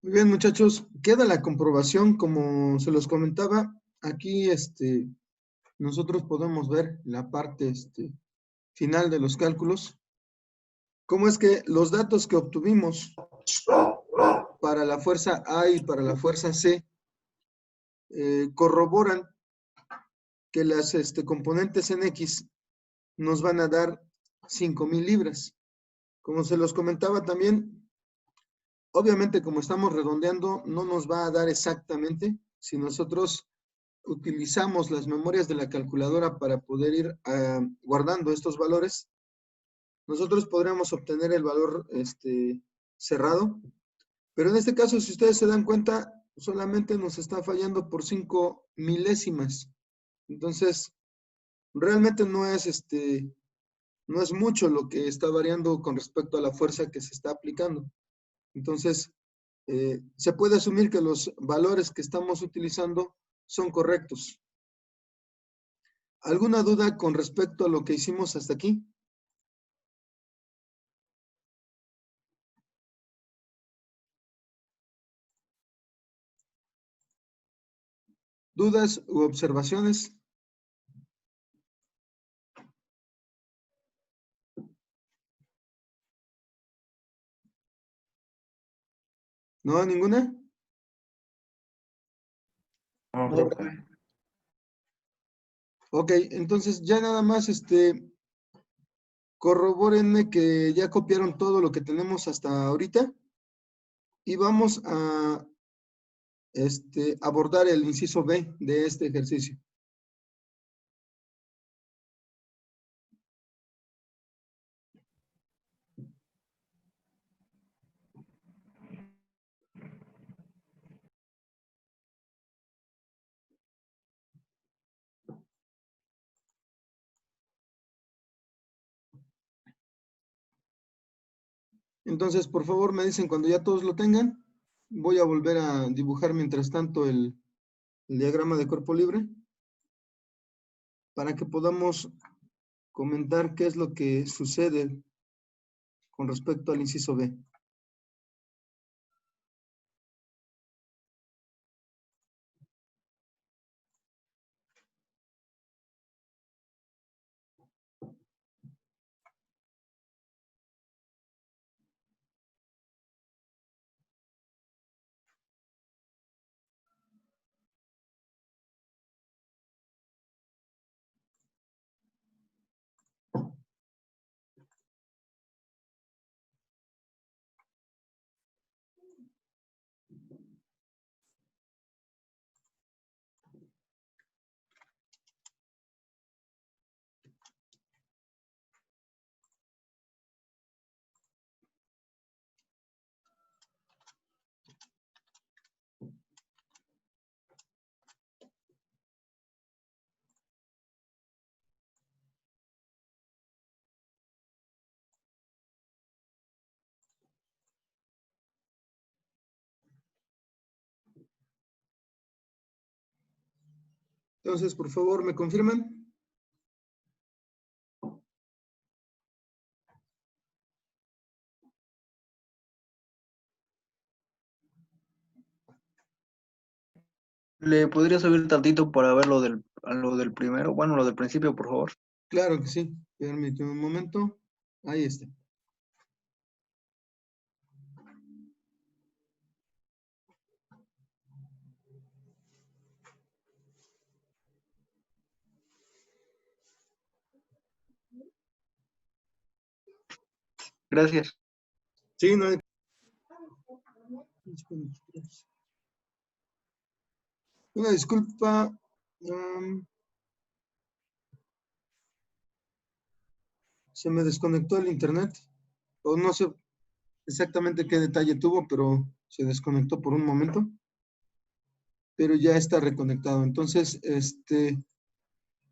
Muy bien, muchachos, queda la comprobación, como se los comentaba, aquí nosotros podemos ver la parte final de los cálculos, cómo es que los datos que obtuvimos para la fuerza A y para la fuerza C corroboran que las componentes en X nos van a dar 5,000 libras. Como se los comentaba también, obviamente como estamos redondeando, no nos va a dar exactamente. Si nosotros utilizamos las memorias de la calculadora para poder ir guardando estos valores, nosotros podríamos obtener el valor cerrado, pero en este caso, si ustedes se dan cuenta, solamente nos está fallando por 5 milésimas. Entonces, realmente no es mucho lo que está variando con respecto a la fuerza que se está aplicando. Entonces, se puede asumir que los valores que estamos utilizando son correctos. ¿Alguna duda con respecto a lo que hicimos hasta aquí? ¿Dudas u observaciones? ¿No? ¿Ninguna? No, profe. Ok, entonces ya nada más corrobórenme que ya copiaron todo lo que tenemos hasta ahorita y vamos a abordar el inciso B de este ejercicio. Entonces, por favor, me dicen cuando ya todos lo tengan. Voy a volver a dibujar mientras tanto el diagrama de cuerpo libre para que podamos comentar qué es lo que sucede con respecto al inciso B. Entonces, por favor, ¿me confirman? ¿Le podría subir tantito para ver lo del primero? Bueno, lo del principio, por favor. Claro que sí. Permíteme un momento. Ahí está. Gracias. Sí, no hay... Una disculpa. Se me desconectó el internet. O no sé exactamente qué detalle tuvo, pero se desconectó por un momento. Pero ya está reconectado. Entonces,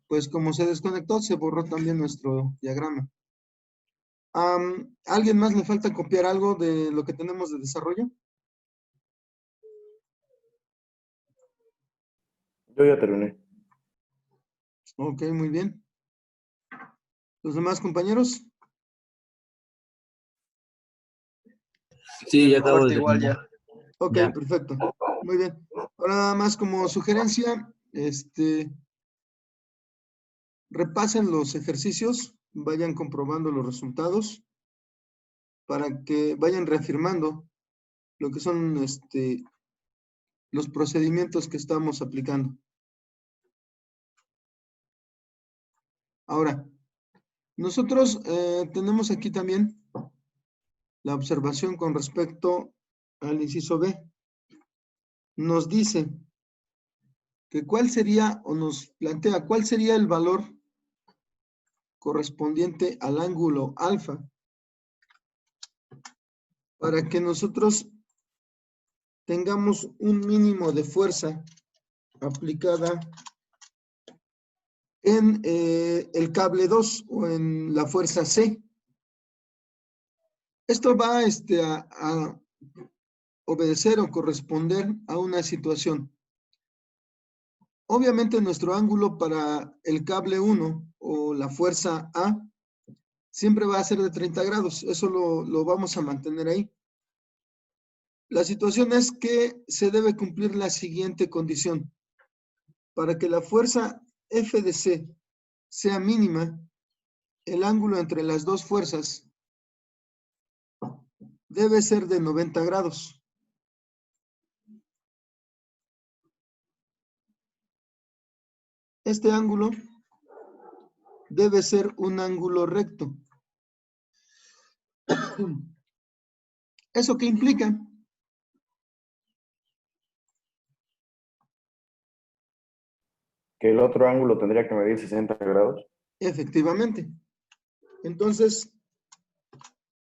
pues como se desconectó, se borró también nuestro diagrama. ¿Alguien más le falta copiar algo de lo que tenemos de desarrollo? Yo ya terminé. Ok, muy bien. ¿Los demás compañeros? Sí, ya acabo Roberto, de igual terminar. ya. Ok, Ya. perfecto. Muy bien. Ahora nada más como sugerencia, repasen los ejercicios, vayan comprobando los resultados para que vayan reafirmando lo que son los procedimientos que estamos aplicando. Ahora, nosotros tenemos aquí también la observación con respecto al inciso B. Nos dice que cuál sería, o nos plantea cuál sería el valor correspondiente al ángulo alfa para que nosotros tengamos un mínimo de fuerza aplicada en el cable 2 o en la fuerza C. Esto va a obedecer o corresponder a una situación. Obviamente nuestro ángulo para el cable 1 o la fuerza A siempre va a ser de 30 grados. Eso lo vamos a mantener ahí. La situación es que se debe cumplir la siguiente condición. Para que la fuerza F de C sea mínima, el ángulo entre las dos fuerzas debe ser de 90 grados. Este ángulo debe ser un ángulo recto. ¿Eso qué implica? Que el otro ángulo tendría que medir 60 grados. Efectivamente. Entonces,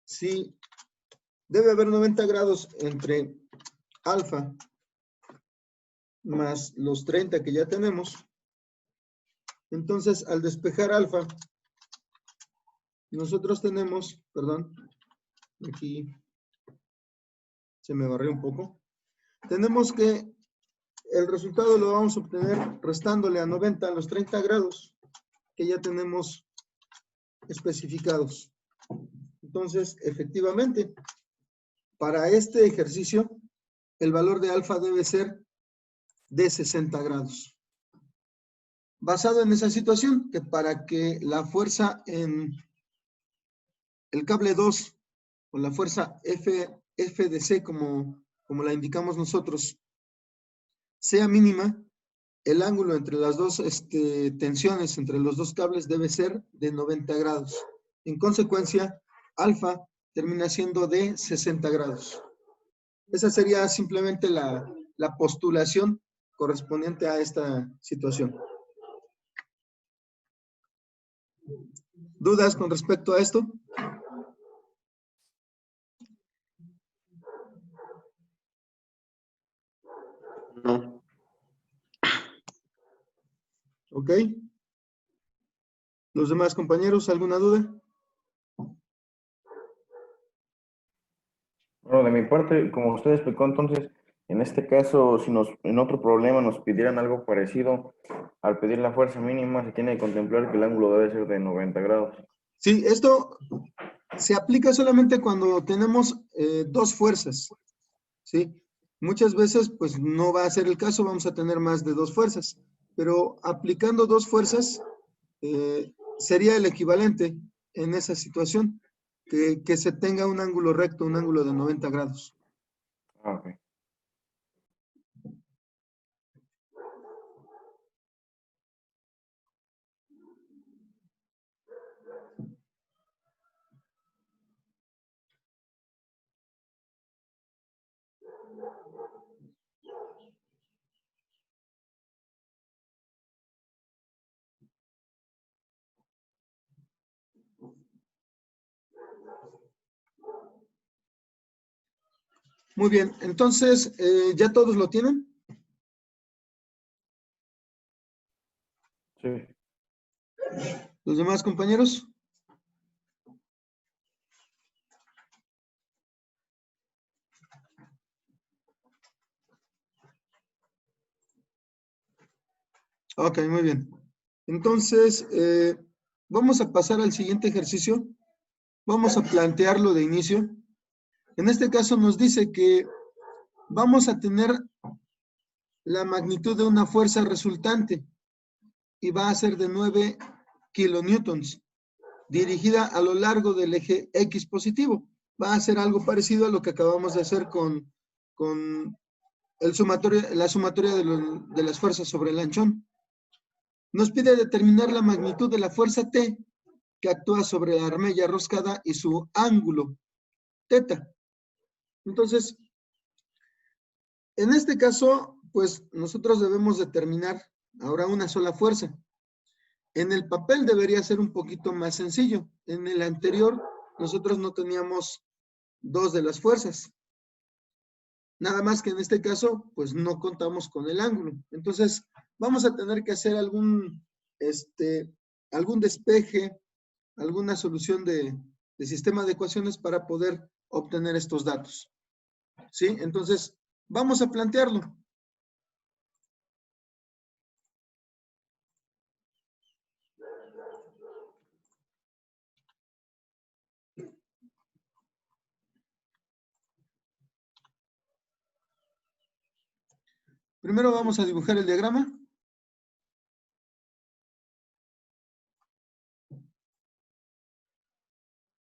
si debe haber 90 grados entre alfa más los 30 que ya tenemos, entonces al despejar alfa, nosotros tenemos, perdón, aquí se me barrió un poco, tenemos que el resultado lo vamos a obtener restándole a 90 los 30 grados que ya tenemos especificados. Entonces, efectivamente, para este ejercicio, el valor de alfa debe ser de 60 grados. Basado en esa situación, que para que la fuerza en el cable 2 o la fuerza F de C, como la indicamos nosotros, sea mínima, el ángulo entre las dos tensiones, entre los dos cables, debe ser de 90 grados. En consecuencia, alfa termina siendo de 60 grados. Esa sería simplemente la postulación correspondiente a esta situación. ¿Dudas con respecto a esto? No. ¿Ok? ¿Los demás compañeros, alguna duda? Bueno, de mi parte, como usted explicó, entonces, en este caso, si en otro problema nos pidieran algo parecido, al pedir la fuerza mínima, se tiene que contemplar que el ángulo debe ser de 90 grados. Sí, esto se aplica solamente cuando tenemos dos fuerzas, ¿sí? Muchas veces, pues, no va a ser el caso, vamos a tener más de dos fuerzas, pero aplicando dos fuerzas sería el equivalente en esa situación, que se tenga un ángulo recto, un ángulo de 90 grados. Ah, ok. Muy bien, entonces, ¿ya todos lo tienen? Sí. ¿Los demás compañeros? Ok, muy bien. Entonces, vamos a pasar al siguiente ejercicio. Vamos a plantearlo de inicio. En este caso nos dice que vamos a tener la magnitud de una fuerza resultante y va a ser de 9 kilonewtons, dirigida a lo largo del eje X positivo. Va a ser algo parecido a lo que acabamos de hacer con la sumatoria de las fuerzas sobre el anchón. Nos pide determinar la magnitud de la fuerza T que actúa sobre la armella roscada y su ángulo, teta. Entonces, en este caso, pues nosotros debemos determinar ahora una sola fuerza. En el papel debería ser un poquito más sencillo. En el anterior, nosotros no teníamos dos de las fuerzas. Nada más que en este caso, pues no contamos con el ángulo. Entonces, vamos a tener que hacer algún despeje, alguna solución de sistema de ecuaciones para poder obtener estos datos. ¿Sí? Entonces, vamos a plantearlo. Primero vamos a dibujar el diagrama.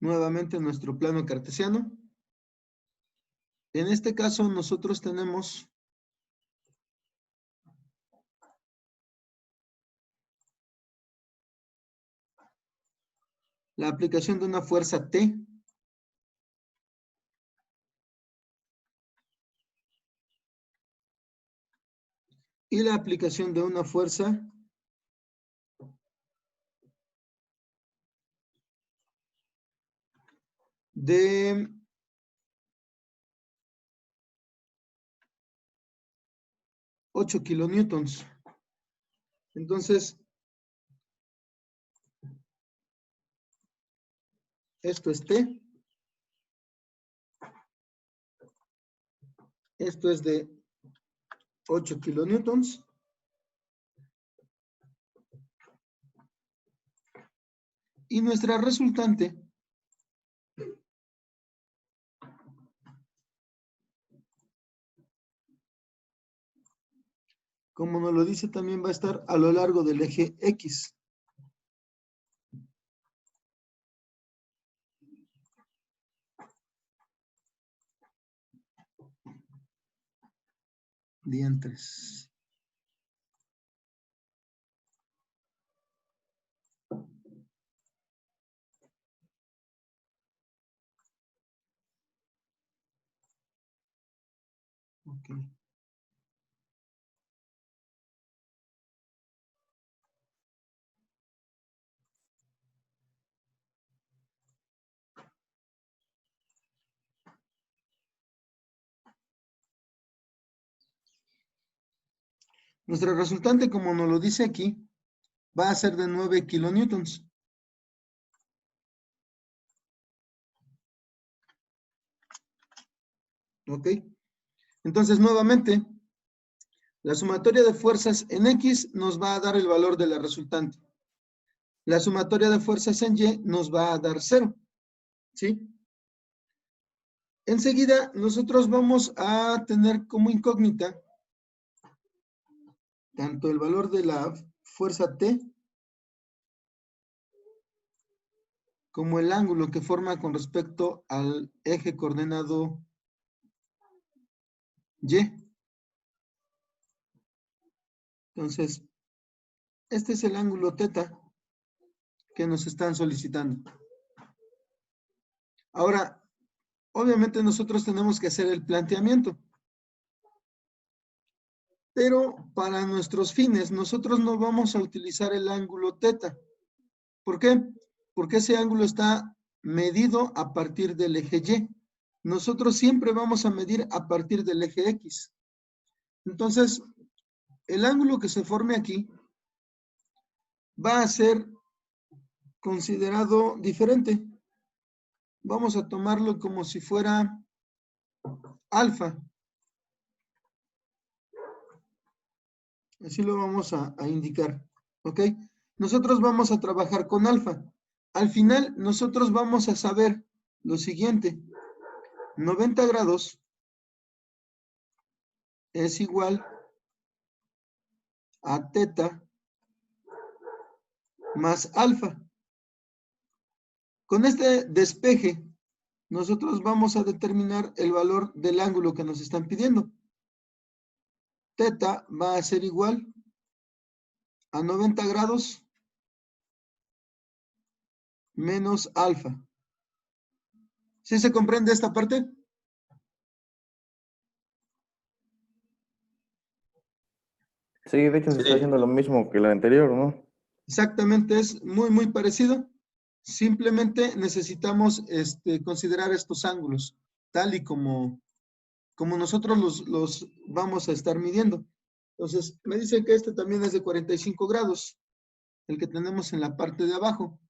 Nuevamente nuestro plano cartesiano. En este caso nosotros tenemos la aplicación de una fuerza T y la aplicación de una fuerza de 8 kilonewtons. Entonces, esto es T. Esto es de 8 kilonewtons. Y nuestra resultante como nos lo dice, también va a estar a lo largo del eje X. Diantres. Ok. Nuestra resultante, como nos lo dice aquí, va a ser de 9 kilonewtons. ¿Ok? Entonces, nuevamente, la sumatoria de fuerzas en X nos va a dar el valor de la resultante. La sumatoria de fuerzas en Y nos va a dar 0. ¿Sí? Enseguida, nosotros vamos a tener como incógnita tanto el valor de la fuerza T como el ángulo que forma con respecto al eje coordenado Y. Entonces, este es el ángulo teta que nos están solicitando. Ahora, obviamente nosotros tenemos que hacer el planteamiento. Pero para nuestros fines, nosotros no vamos a utilizar el ángulo teta. ¿Por qué? Porque ese ángulo está medido a partir del eje Y. Nosotros siempre vamos a medir a partir del eje X. Entonces, el ángulo que se forme aquí va a ser considerado diferente. Vamos a tomarlo como si fuera alfa. Así lo vamos a indicar. ¿Ok? Nosotros vamos a trabajar con alfa. Al final, nosotros vamos a saber lo siguiente. 90 grados es igual a teta más alfa. Con este despeje, nosotros vamos a determinar el valor del ángulo que nos están pidiendo. Teta va a ser igual a 90 grados menos alfa. ¿Sí se comprende esta parte? Sí, de hecho se está haciendo lo mismo que la anterior, ¿no? Exactamente, es muy parecido. Simplemente necesitamos considerar estos ángulos, tal y como nosotros los vamos a estar midiendo. Entonces, me dicen que este también es de 45 grados, el que tenemos en la parte de abajo.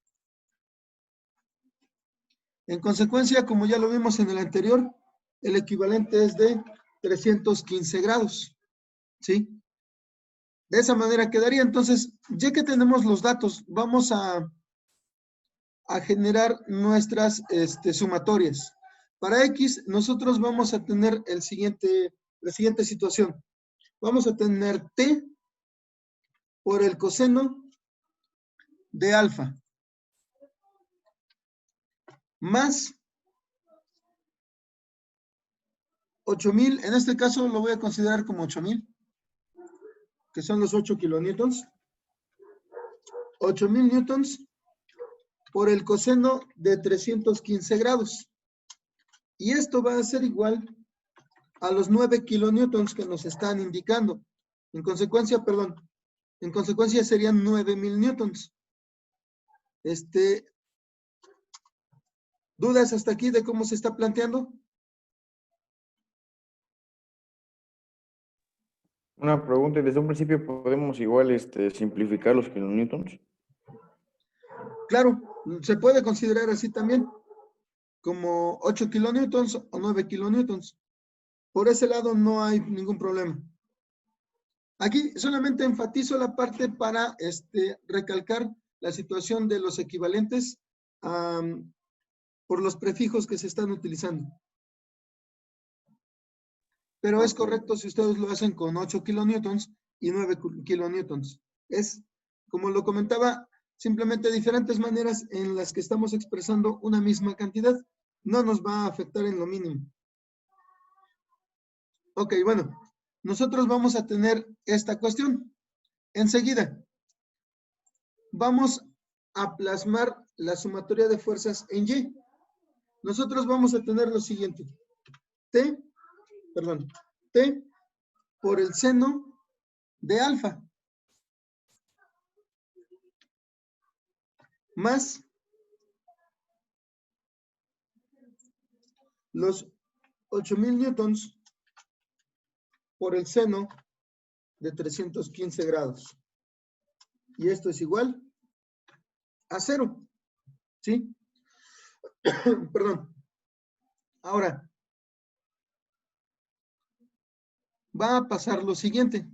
En consecuencia, como ya lo vimos en el anterior, el equivalente es de 315 grados, ¿sí? De esa manera quedaría. Entonces, ya que tenemos los datos, vamos a generar nuestras sumatorias. Para X, nosotros vamos a tener la siguiente situación. Vamos a tener T por el coseno de alfa más 8,000, en este caso lo voy a considerar como 8,000, que son los 8 kilonewtons. 8,000 newtons por el coseno de 315 grados. Y esto va a ser igual a los 9 kilonewtons que nos están indicando. En consecuencia serían 9,000 newtons. ¿Dudas hasta aquí de cómo se está planteando? Una pregunta, desde un principio podemos igual simplificar los kilonewtons. Claro, se puede considerar así también, como 8 kilonewtons o 9 kilonewtons. Por ese lado no hay ningún problema. Aquí solamente enfatizo la parte para recalcar la situación de los equivalentes por los prefijos que se están utilizando. Pero es correcto si ustedes lo hacen con 8 kilonewtons y 9 kilonewtons. Es, como lo comentaba, simplemente diferentes maneras en las que estamos expresando una misma cantidad. No nos va a afectar en lo mínimo. Ok, bueno, nosotros vamos a tener esta cuestión. Enseguida, vamos a plasmar la sumatoria de fuerzas en Y. Nosotros vamos a tener lo siguiente. T por el seno de alfa más los 8,000 newtons por el seno de 315 grados. Y esto es igual a 0. ¿Sí? Perdón. Ahora, va a pasar lo siguiente.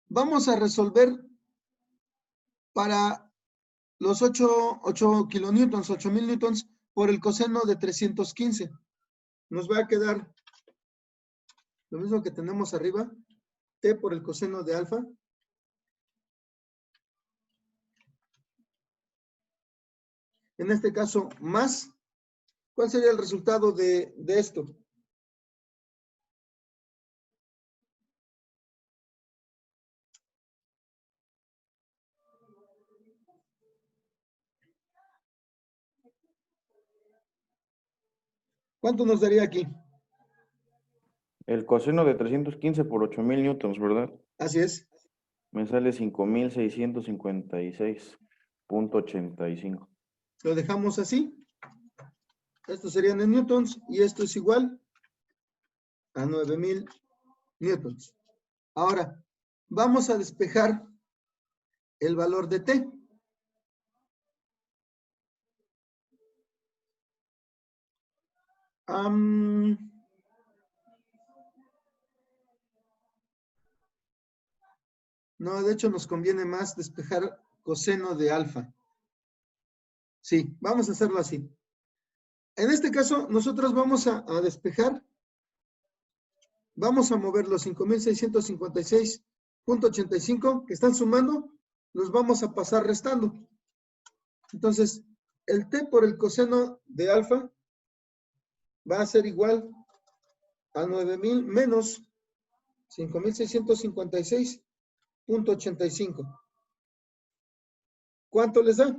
Vamos a resolver para los 8 kilonewtons, 8,000 newtons por el coseno de 315. Nos va a quedar lo mismo que tenemos arriba, T por el coseno de alfa. En este caso, más. ¿Cuál sería el resultado de esto? ¿Cuánto nos daría aquí? El coseno de 315 por 8,000 newtons, ¿verdad? Así es. Me sale 5,656.85. Lo dejamos así. Estos serían en newtons y esto es igual a 9,000 newtons. Ahora, vamos a despejar el valor de T. No, de hecho nos conviene más despejar coseno de alfa. Sí, vamos a hacerlo así. En este caso, nosotros vamos a despejar Vamos a mover los 5,656.85 que están sumando, los vamos a pasar restando. Entonces, el t por el coseno de alfa va a ser igual a 9,000 menos 5,656.85. ¿Cuánto les da?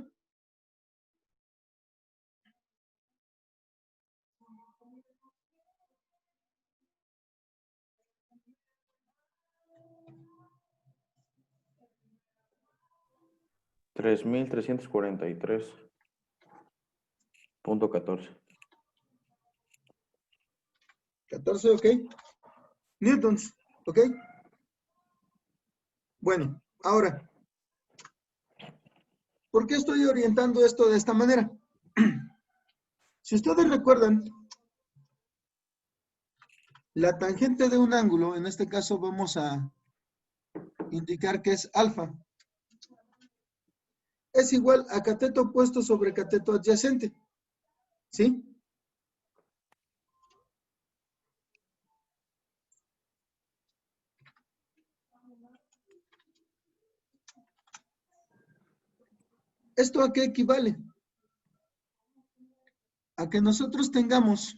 $3,343.14. 14, ok. Newtons, ok. Bueno, ahora, ¿por qué estoy orientando esto de esta manera? Si ustedes recuerdan, la tangente de un ángulo, en este caso vamos a indicar que es alfa, es igual a cateto opuesto sobre cateto adyacente, ¿sí? ¿Esto a qué equivale? A que nosotros tengamos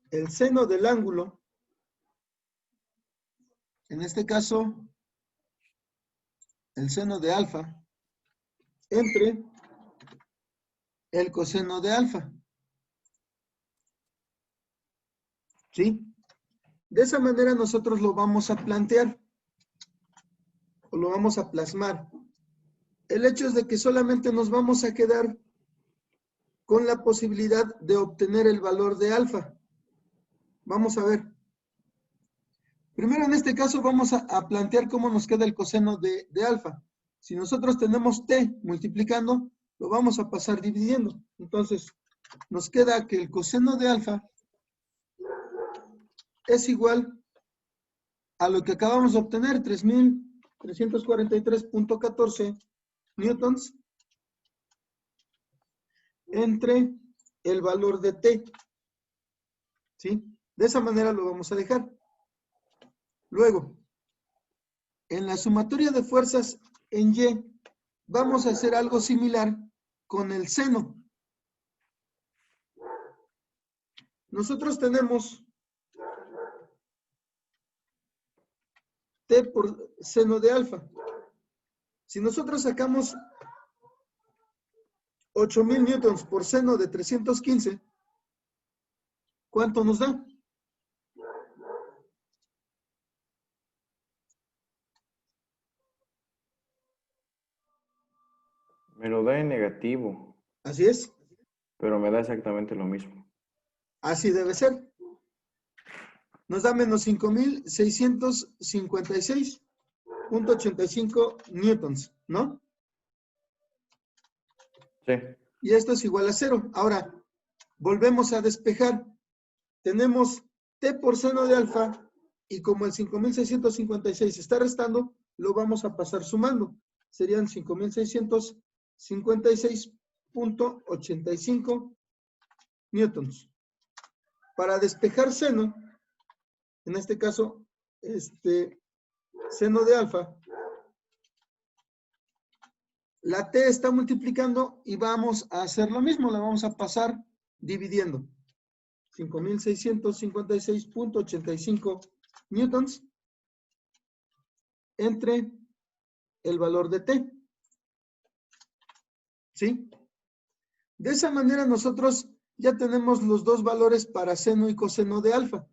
el seno del ángulo, en este caso, el seno de alfa, entre el coseno de alfa. ¿Sí? De esa manera nosotros lo vamos a plantear, o lo vamos a plasmar. El hecho es de que solamente nos vamos a quedar con la posibilidad de obtener el valor de alfa. Vamos a ver. Primero, en este caso, vamos a plantear cómo nos queda el coseno de alfa. Si nosotros tenemos t multiplicando, lo vamos a pasar dividiendo. Entonces, nos queda que el coseno de alfa es igual a lo que acabamos de obtener, 3,343.14 newtons entre el valor de t. ¿Sí? De esa manera lo vamos a dejar. Luego, en la sumatoria de fuerzas en Y, vamos a hacer algo similar con el seno. Nosotros tenemos T por seno de alfa. Si nosotros sacamos 8,000 newtons por seno de 315, ¿cuánto nos da? Me lo da en negativo, Así es. pero me da exactamente lo mismo. Así debe ser. Nos da menos 5,656.85 newtons, ¿no? Sí. Y esto es igual a 0. Ahora, volvemos a despejar. Tenemos t por seno de alfa y como el 5,656 está restando, lo vamos a pasar sumando. Serían 5,656.85 newtons. Para despejar seno, en este caso, seno de alfa, la t está multiplicando y vamos a hacer lo mismo, la vamos a pasar dividiendo. 5,656.85 newtons entre el valor de t. ¿Sí? De esa manera nosotros ya tenemos los dos valores para seno y coseno de alfa.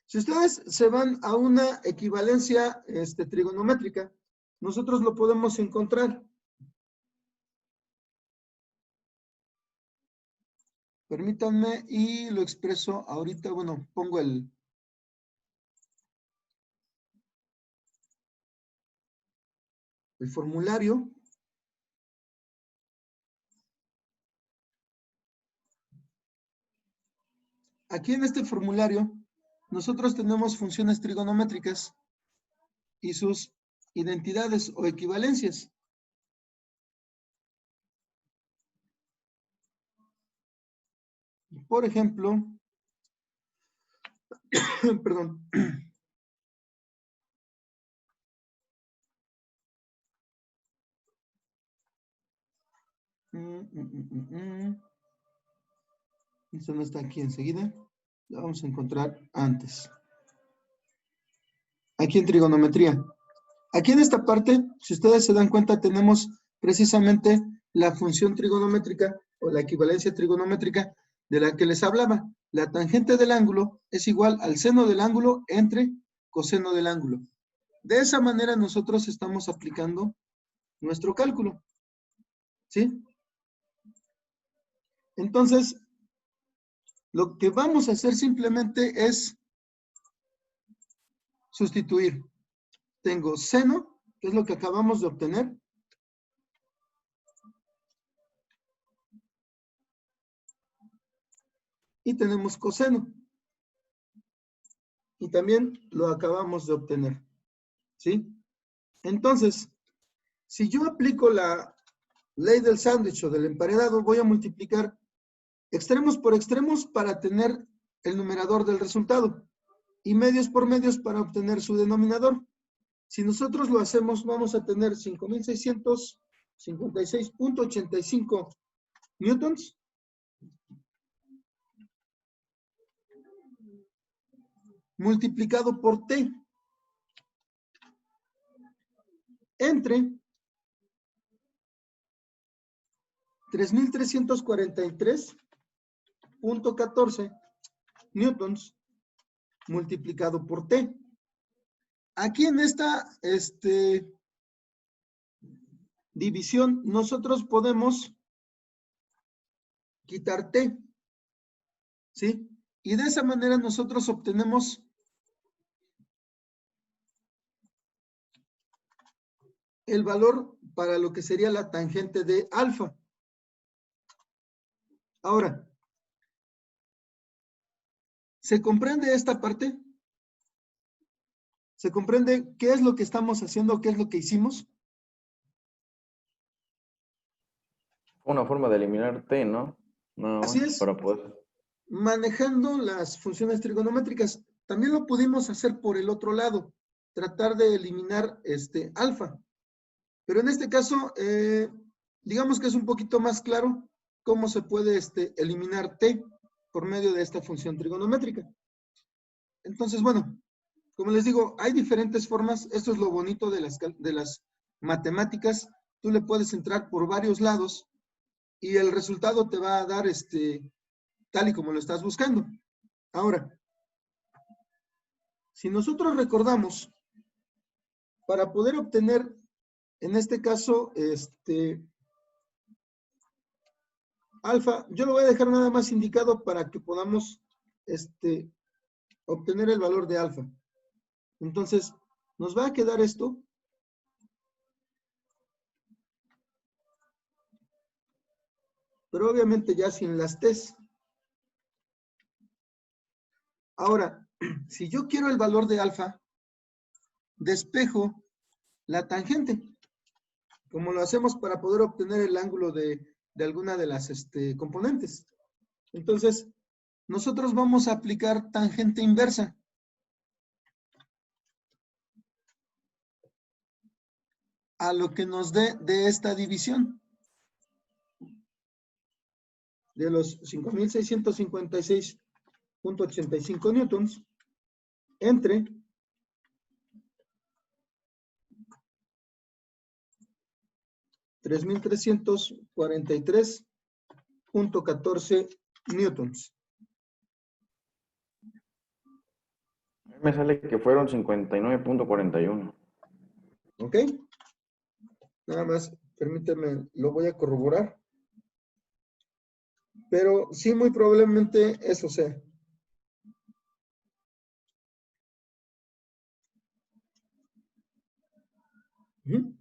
Si ustedes se van a una equivalencia trigonométrica, nosotros lo podemos encontrar. Permítanme y lo expreso ahorita. Bueno, pongo el formulario. Aquí en este formulario, nosotros tenemos funciones trigonométricas y sus identidades o equivalencias. por ejemplo, perdón. Esto no está aquí enseguida. Lo vamos a encontrar antes. Aquí en trigonometría. Aquí en esta parte, si ustedes se dan cuenta, tenemos precisamente la función trigonométrica o la equivalencia trigonométrica de la que les hablaba. La tangente del ángulo es igual al seno del ángulo entre coseno del ángulo. De esa manera nosotros estamos aplicando nuestro cálculo. ¿Sí? Entonces, lo que vamos a hacer simplemente es sustituir. Tengo seno, que es lo que acabamos de obtener. Y tenemos coseno. Y también lo acabamos de obtener. ¿Sí? Entonces, si yo aplico la ley del sándwich o del emparedado, voy a multiplicar extremos por extremos para tener el numerador del resultado y medios por medios para obtener su denominador. Si nosotros lo hacemos, vamos a tener 5.656.85 newtons multiplicado por T entre 3.343.14 newtons multiplicado por T. Aquí en esta división nosotros podemos quitar T, ¿sí? Y de esa manera nosotros obtenemos el valor para lo que sería la tangente de alfa. Ahora, ¿se comprende esta parte? ¿Se comprende qué es lo que estamos haciendo, qué es lo que hicimos? Una forma de eliminar T, ¿no? Así es. Para poder... Manejando las funciones trigonométricas. También lo pudimos hacer por el otro lado, tratar de eliminar alfa. Pero en este caso, digamos que es un poquito más claro cómo se puede eliminar T por medio de esta función trigonométrica. Entonces, bueno, como les digo, hay diferentes formas. Esto es lo bonito de las matemáticas. Tú le puedes entrar por varios lados y el resultado te va a dar tal y como lo estás buscando. Ahora, si nosotros recordamos, para poder obtener, en este caso, alfa, yo lo voy a dejar nada más indicado para que podamos obtener el valor de alfa. Entonces, nos va a quedar esto. Pero obviamente ya sin las T's. Ahora, si yo quiero el valor de alfa, despejo la tangente, como lo hacemos para poder obtener el ángulo de alguna de las componentes. Entonces, nosotros vamos a aplicar tangente inversa. A lo que nos dé de esta división. De los 5.656.85 newtons entre 3.343.14 newtons. Me sale que fueron 59.41. ¿Ok? Nada más, permíteme, lo voy a corroborar. Pero sí, muy probablemente eso sea. Uh-huh.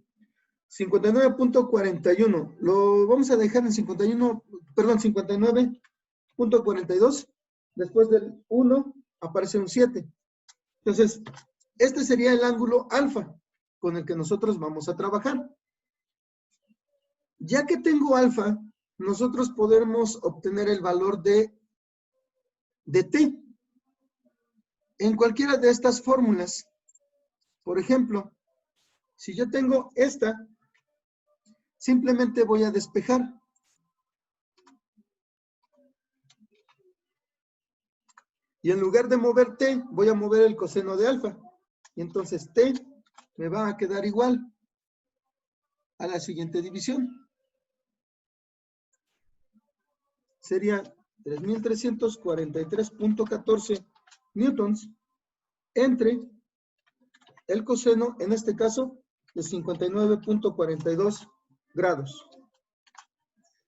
59.41. Lo vamos a dejar en 59.42. Después del 1 aparece un 7. Entonces, este sería el ángulo alfa con el que nosotros vamos a trabajar. Ya que tengo alfa, nosotros podemos obtener el valor de de t. En cualquiera de estas fórmulas, por ejemplo, si yo tengo esta, simplemente voy a despejar. Y en lugar de mover t, voy a mover el coseno de alfa. Y entonces t me va a quedar igual a la siguiente división. Sería 3.343.14 newtons entre el coseno, en este caso, de 59.42 grados.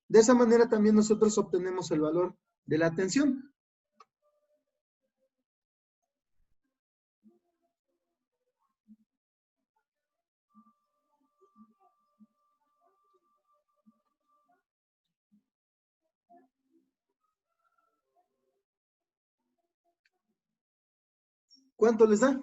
De esa manera también nosotros obtenemos el valor de la tensión. ¿Cuánto les da?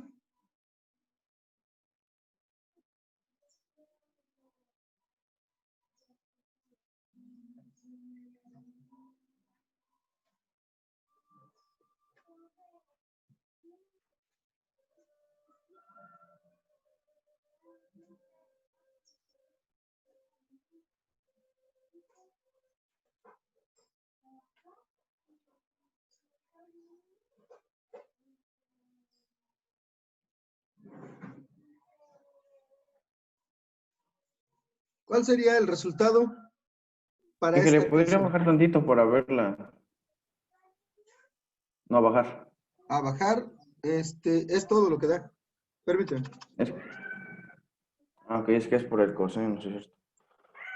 ¿Cuál sería el resultado para Y que le esta podría ecuación? bajar tantito para verla. No, bajar. A bajar, es todo lo que da. Permíteme. Es, ok, es que es por el coseno, ¿sí es cierto?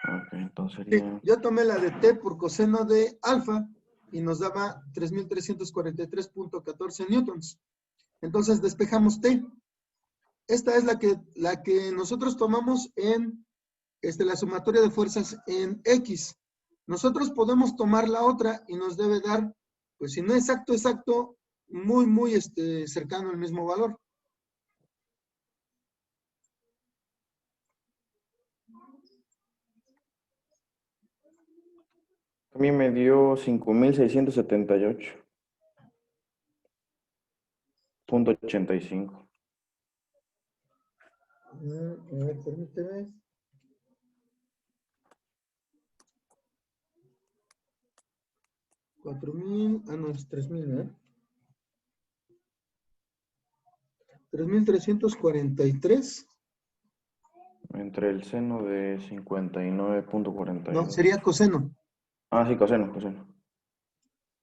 Ok, entonces Sí, sería... yo tomé la de t por coseno de alfa y nos daba 3.343.14 newtons. Entonces despejamos t. Esta es la que nosotros tomamos en la sumatoria de fuerzas en X. Nosotros podemos tomar la otra y nos debe dar, pues si no exacto, exacto, muy cercano al mismo valor. A mí me dio 5.678.85. A ver, permíteme. 4.000, no, es 3.000, ¿eh? 3.343. Entre el seno de No, 59.42. sería coseno. Ah, sí, coseno, coseno.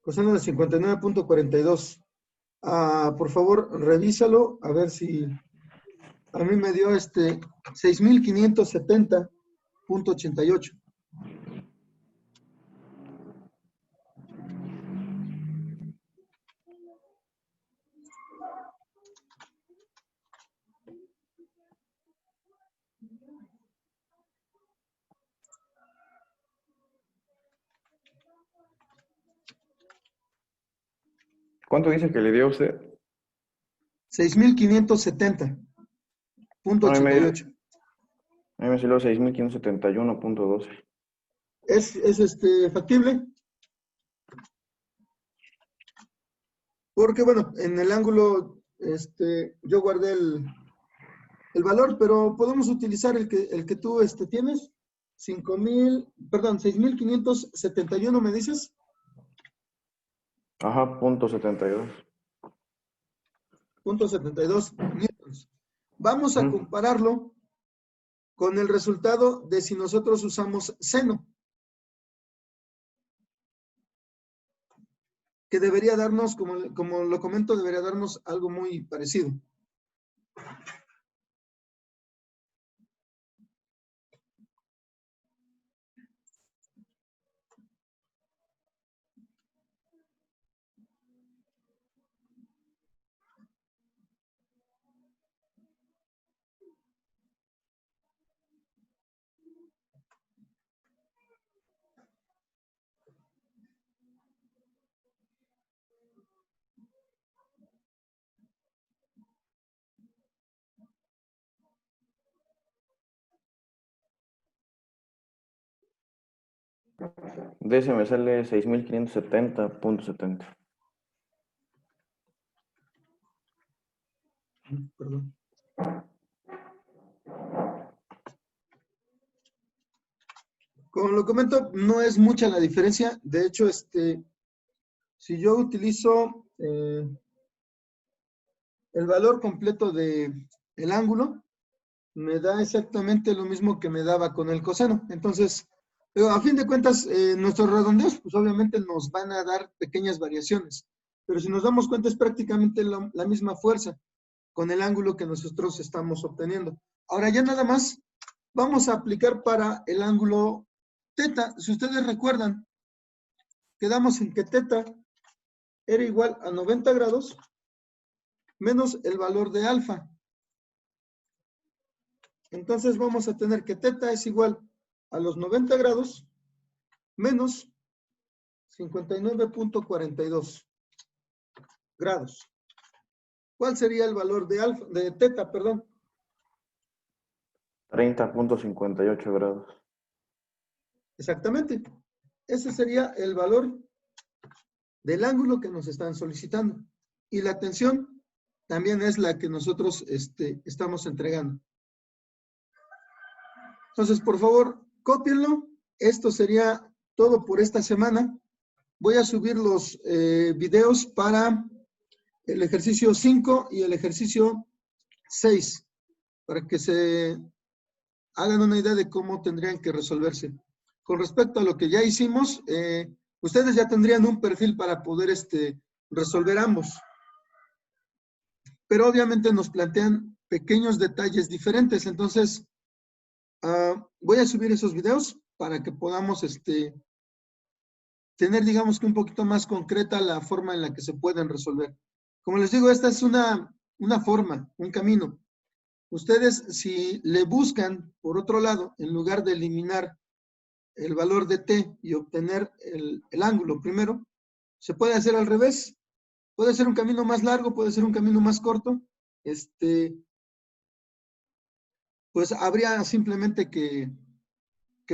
Coseno de 59.42. Por favor, revísalo a ver si a mí me dio 6.570.88. ¿Cuánto dice que le dio a usted? 6.570.88. No, a mí me salió 6.571.12. Es factible, porque bueno, en el ángulo yo guardé el valor, pero podemos utilizar el que tú tienes. 6.571, ¿me dices? Ajá, .72. .72 newtons. Vamos a Ujú. compararlo con el resultado de si nosotros usamos seno, que debería darnos, como lo comento, debería darnos algo muy parecido. De ese me sale 6.570.70. Perdón. Como lo comento, no es mucha la diferencia. De hecho, si yo utilizo el valor completo del ángulo, me da exactamente lo mismo que me daba con el coseno. Entonces, pero a fin de cuentas, nuestros redondeos, pues obviamente nos van a dar pequeñas variaciones. Pero si nos damos cuenta, es prácticamente la misma fuerza con el ángulo que nosotros estamos obteniendo. Ahora ya nada más vamos a aplicar para el ángulo teta. Si ustedes recuerdan, quedamos en que teta era igual a 90 grados menos el valor de alfa. Entonces vamos a tener que teta es igual a los 90 grados menos 59.42 grados. ¿Cuál sería el valor de alfa, de teta, perdón? 30.58 grados. Exactamente. Ese sería el valor del ángulo que nos están solicitando. Y la tensión también es la que nosotros estamos entregando. Entonces, por favor, cópienlo. Esto sería todo por esta semana. Voy a subir los videos para el ejercicio 5 y el ejercicio 6, para que se hagan una idea de cómo tendrían que resolverse. Con respecto a lo que ya hicimos, ustedes ya tendrían un perfil para poder resolver ambos. Pero obviamente nos plantean pequeños detalles diferentes. Entonces, voy a subir esos videos para que podamos tener, digamos que un poquito más concreta la forma en la que se pueden resolver. Como les digo, esta es una forma, un camino. Ustedes, si le buscan por otro lado, en lugar de eliminar el valor de t y obtener el ángulo primero, se puede hacer al revés. Puede ser un camino más largo, puede ser un camino más corto. Pues habría simplemente que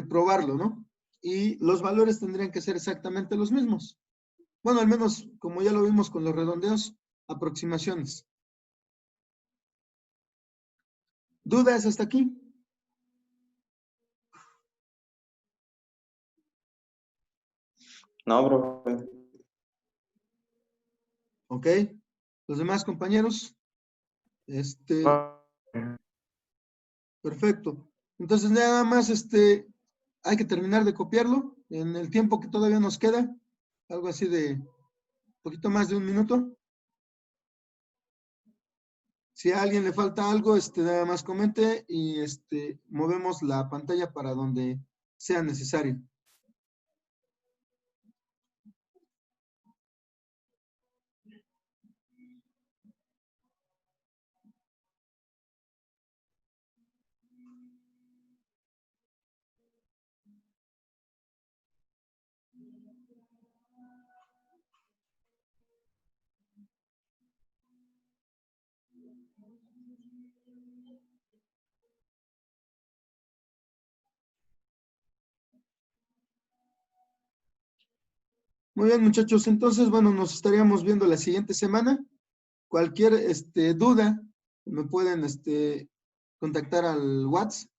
probarlo, ¿no? Y los valores tendrían que ser exactamente los mismos. Bueno, al menos, como ya lo vimos con los redondeos, aproximaciones. ¿Dudas hasta aquí? No, profe. Ok. Los demás compañeros. No. Perfecto. Entonces nada más hay que terminar de copiarlo en el tiempo que todavía nos queda. Algo así de un poquito más de un minuto. Si a alguien le falta algo, nada más comente y movemos la pantalla para donde sea necesario. Muy bien, muchachos. Entonces, bueno, nos estaríamos viendo la siguiente semana. Cualquier duda, me pueden contactar al WhatsApp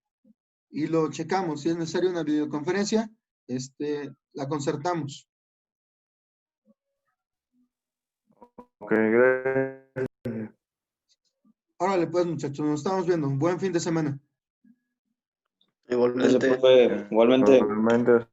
y lo checamos. Si es necesaria una videoconferencia, la concertamos. Ok, gracias. Órale, pues, muchachos, nos estamos viendo. Buen fin de semana. Igualmente. Igualmente. Igualmente.